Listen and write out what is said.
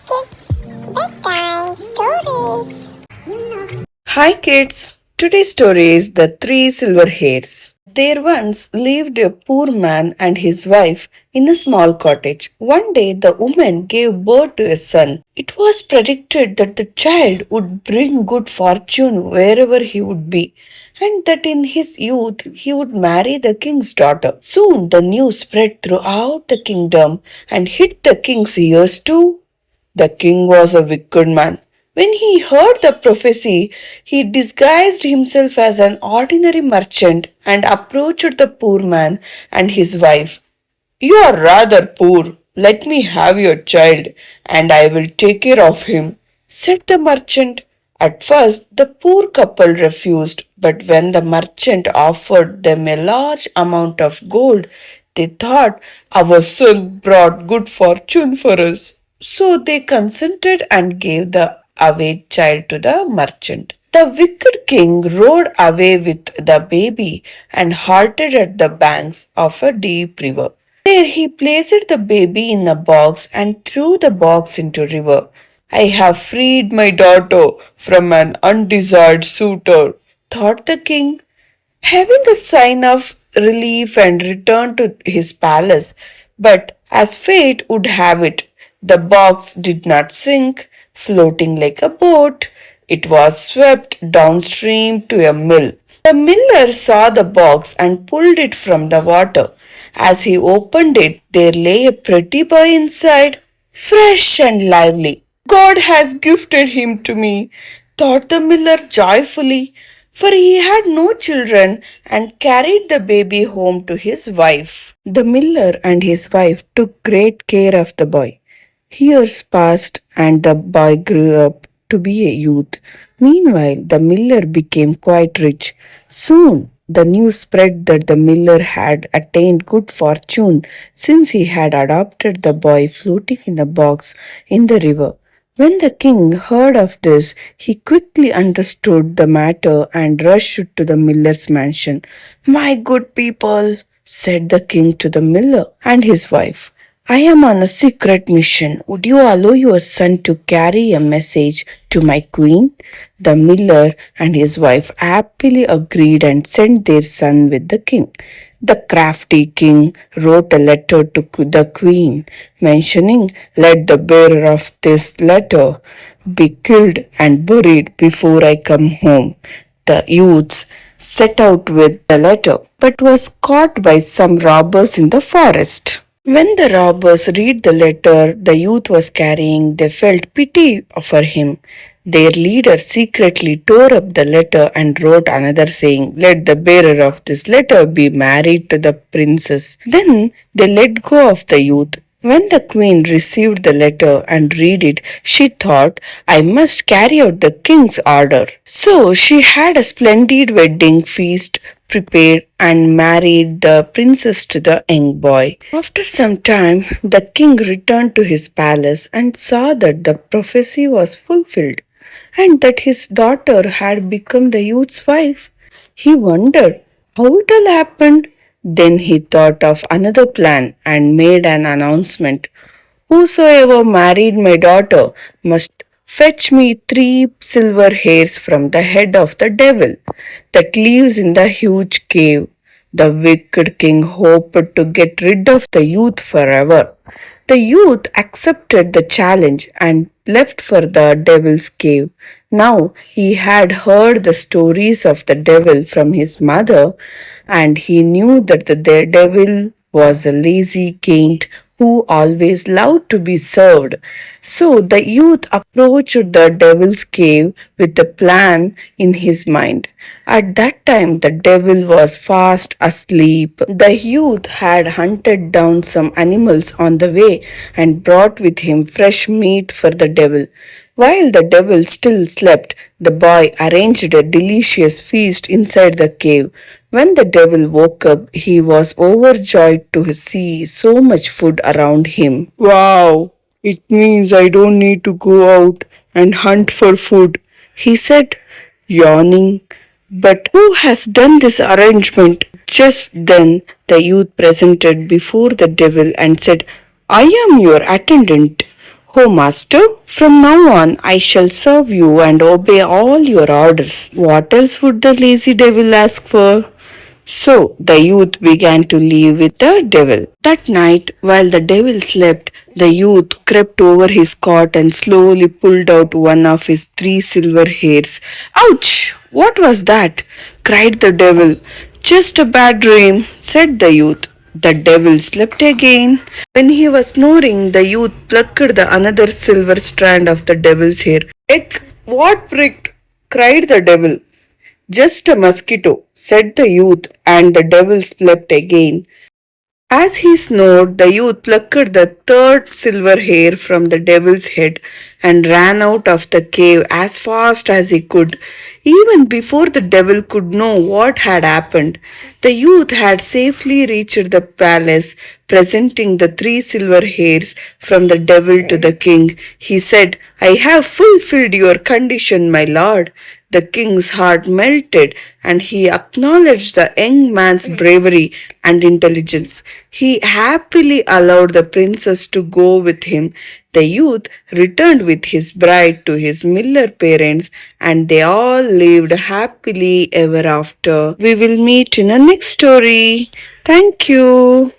kids, bedtime stories. Hi kids, today's story is The Three Silver Hairs. There once lived a poor man and his wife in a small cottage. One day the woman gave birth to a son. It was predicted that the child would bring good fortune wherever he would be, and that in his youth he would marry the king's daughter. Soon the news spread throughout the kingdom and hit the king's ears too. The king was a wicked man. When he heard the prophecy, he disguised himself as an ordinary merchant and approached the poor man and his wife. You are rather poor. Let me have your child, and I will take care of him, said the merchant. At first, the poor couple refused, but when the merchant offered them a large amount of gold, they thought our son brought good fortune for us. So they consented and gave the away child to the merchant. The wicked king rode away with the baby and halted at the banks of a deep river. There he placed the baby in a box and threw the box into river. I have freed my daughter from an undesired suitor, thought the king, having a sign of relief and returned to his palace. But as fate would have it, the box did not sink, floating like a boat. It was swept downstream to a mill. The miller saw the box and pulled it from the water. As he opened it, there lay a pretty boy inside, fresh and lively. God has gifted him to me, thought the miller joyfully, for he had no children and carried the baby home to his wife. The miller and his wife took great care of the boy. Years passed and the boy grew up to be a youth. Meanwhile, the miller became quite rich. Soon, the news spread that the miller had attained good fortune since he had adopted the boy floating in a box in the river. When the king heard of this, he quickly understood the matter and rushed to the miller's mansion. My good people, said the king to the miller and his wife, I am on a secret mission. Would you allow your son to carry a message to my queen? The miller and his wife happily agreed and sent their son with the king. The crafty king wrote a letter to the queen, mentioning, let the bearer of this letter be killed and buried before I come home. The youths set out with the letter, but was caught by some robbers in the forest. When the robbers read the letter the youth was carrying, they felt pity for him. Their leader secretly tore up the letter and wrote another saying, let the bearer of this letter be married to the princess. Then they let go of the youth. When the queen received the letter and read it, she thought, I must carry out the king's order. So she had a splendid wedding feast prepared and married the princess to the young boy. After some time, the king returned to his palace and saw that the prophecy was fulfilled and that his daughter had become the youth's wife. He wondered how it all happened. Then he thought of another plan and made an announcement. Whosoever married my daughter must fetch me 3 silver hairs from the head of the devil that lives in the huge cave. The wicked king hoped to get rid of the youth forever. The youth accepted the challenge and left for the devil's cave. Now he had heard the stories of the devil from his mother, and he knew that the devil was a lazy king who always loved to be served. So the youth approached the devil's cave with a plan in his mind. At that time, the devil was fast asleep. The youth had hunted down some animals on the way and brought with him fresh meat for the devil. While the devil still slept, the boy arranged a delicious feast inside the cave. When the devil woke up, he was overjoyed to see so much food around him. Wow, it means I don't need to go out and hunt for food, he said, yawning. But who has done this arrangement? Just then the youth presented before the devil and said, I am your attendant. Oh, master, from now on I shall serve you and obey all your orders. What else would the lazy devil ask for? So the youth began to live with the devil. That night, while the devil slept, the youth crept over his cot and slowly pulled out one of his three silver hairs. Ouch! What was that? Cried the devil. Just a bad dream, said the youth. The devil slept again. When he was snoring, the youth plucked the another silver strand of the devil's hair. Eck, what pricked? Cried the devil. Just a mosquito, said the youth, and the devil slept again. As he snored, the youth plucked the third silver hair from the devil's head and ran out of the cave as fast as he could. Even before the devil could know what had happened, the youth had safely reached the palace, presenting the three silver hairs from the devil to the king. He said, I have fulfilled your condition, my lord. The king's heart melted and he acknowledged the young man's bravery and intelligence. He happily allowed the princess to go with him. The youth returned with his bride to his miller parents and they all lived happily ever after. We will meet in a next story. Thank you.